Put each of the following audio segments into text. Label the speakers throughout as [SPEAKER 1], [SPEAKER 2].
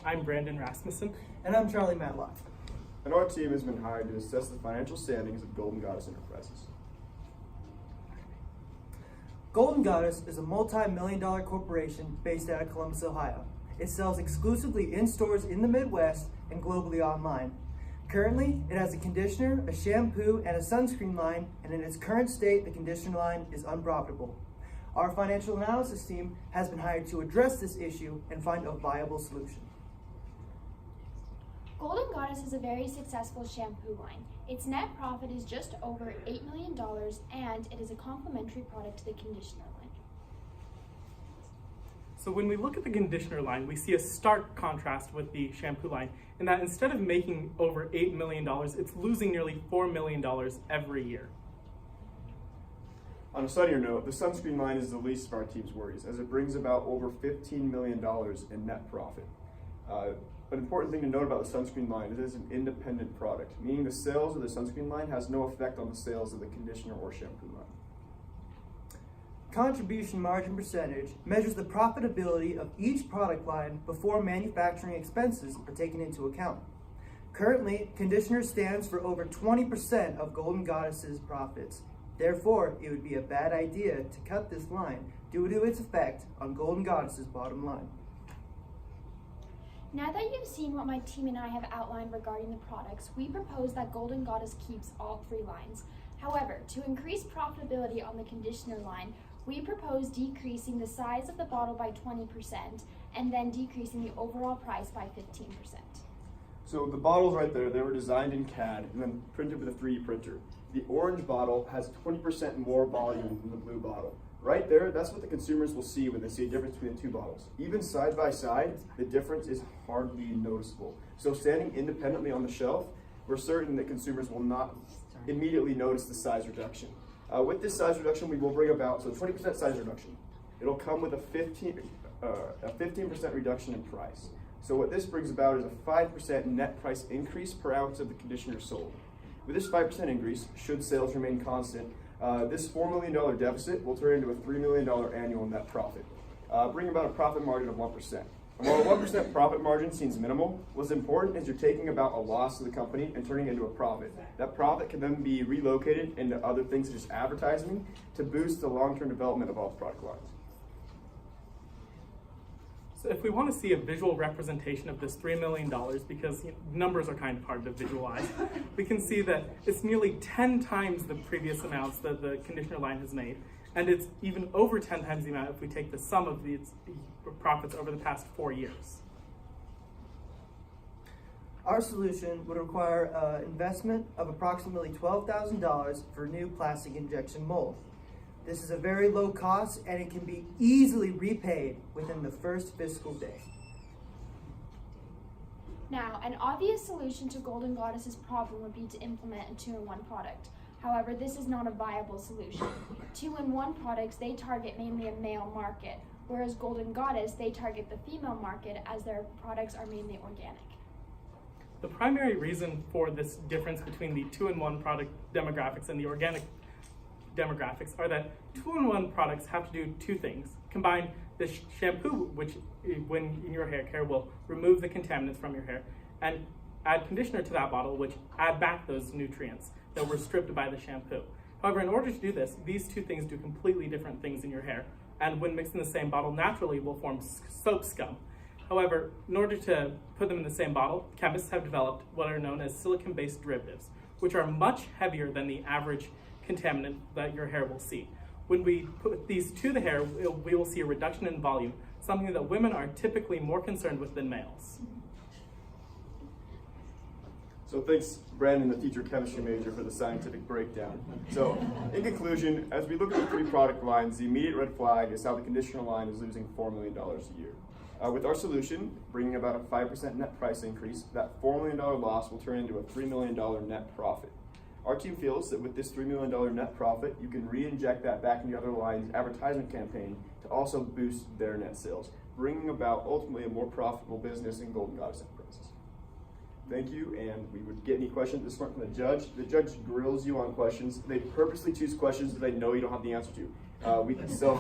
[SPEAKER 1] I'm Brandon Rasmussen.
[SPEAKER 2] And I'm Charlie Matlock.
[SPEAKER 3] And our team has been hired to assess the financial standings of Golden Goddess Enterprises.
[SPEAKER 2] Golden Goddess is a multi-million-dollar corporation based out of Columbus, Ohio. It sells exclusively in stores in the Midwest and globally online. Currently, it has a conditioner, a shampoo, and a sunscreen line, and in its current state, the conditioner line is unprofitable. Our financial analysis team has been hired to address this issue and find a viable solution.
[SPEAKER 4] Golden Goddess is a very successful shampoo line. Its net profit is just over $8 million, and it is a complementary product to the conditioner line.
[SPEAKER 1] So when we look at the conditioner line, we see a stark contrast with the shampoo line in that instead of making over $8 million, it's losing nearly $4 million every year.
[SPEAKER 3] On a sunnier note, the sunscreen line is the least of our team's worries, as it brings about over $15 million in net profit. An important thing to note about the sunscreen line is it is an independent product, meaning the sales of the sunscreen line has no effect on the sales of the conditioner or shampoo line.
[SPEAKER 2] Contribution margin percentage measures the profitability of each product line before manufacturing expenses are taken into account. Currently, conditioner stands for over 20% of Golden Goddess's profits. Therefore, it would be a bad idea to cut this line due to its effect on Golden Goddess's bottom line.
[SPEAKER 4] Now that you've seen what my team and I have outlined regarding the products, we propose that Golden Goddess keeps all three lines. However, to increase profitability on the conditioner line, we propose decreasing the size of the bottle by 20% and then decreasing the overall price by 15%.
[SPEAKER 3] So the bottles right there, they were designed in CAD and then printed with a 3D printer. The orange bottle has 20% more volume than the blue bottle. Right there, that's what the consumers will see when they see a difference between the two bottles. Even side by side, the difference is hardly noticeable. So standing independently on the shelf, we're certain that consumers will not immediately notice the size reduction. With this size reduction, we will bring about, so 20% size reduction. It'll come with a 15% reduction in price. So what this brings about is a 5% net price increase per ounce of the conditioner sold. With this 5% increase, should sales remain constant, this $4 million deficit will turn into a $3 million annual net profit, bringing about a profit margin of 1%. And while a 1% profit margin seems minimal, what's important is you're taking about a loss to the company and turning it into a profit. That profit can then be relocated into other things such as advertising to boost the long-term development of all product lines.
[SPEAKER 1] So if we want to see a visual representation of this $3 million, because numbers are kind of hard to visualize, we can see that it's nearly 10 times the previous amounts that the conditioner line has made, and it's even over 10 times the amount if we take the sum of its profits over the past 4 years.
[SPEAKER 2] Our solution would require an investment of approximately $12,000 for new plastic injection mold. This is a very low cost and it can be easily repaid within the first fiscal day.
[SPEAKER 4] Now, an obvious solution to Golden Goddess's problem would be to implement a 2-in-1 product. However, this is not a viable solution. 2-in-1 products, they target mainly a male market, whereas Golden Goddess, they target the female market as their products are mainly organic.
[SPEAKER 1] The primary reason for this difference between the 2-in-1 product demographics and the organic demographics are that 2-in-1 products have to do two things. Combine the shampoo, which when in your hair care will remove the contaminants from your hair, and add conditioner to that bottle, which add back those nutrients that were stripped by the shampoo. However, in order to do this, these two things do completely different things in your hair, and when mixed in the same bottle, naturally will form soap scum. However, in order to put them in the same bottle, chemists have developed what are known as silicon-based derivatives, which are much heavier than the average contaminant that your hair will see. When we put these to the hair, we will see a reduction in volume, something that women are typically more concerned with than males.
[SPEAKER 3] So thanks, Brandon, the teacher chemistry major, for the scientific breakdown. So in conclusion, as we look at the three product lines, the immediate red flag is how the conditioner line is losing $4 million a year. With our solution, bringing about a 5% net price increase, that $4 million loss will turn into a $3 million net profit. Our team feels that with this $3 million net profit, you can re-inject that back into the other line's advertisement campaign to also boost their net sales, bringing about ultimately a more profitable business in Golden Goddess Enterprises. Thank you, and we would get any questions at this point from the judge. The judge grills you on questions. They purposely choose questions that they know you don't have the answer to. It's a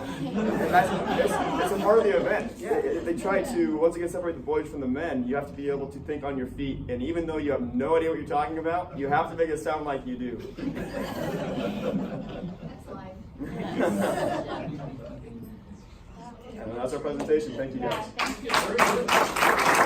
[SPEAKER 3] part of the event. They try to, once again, separate the boys from the men. You have to be able to think on your feet, and even though you have no idea what you're talking about, you have to make it sound like you do. And that's our presentation. Thank you, guys.
[SPEAKER 4] Thank you.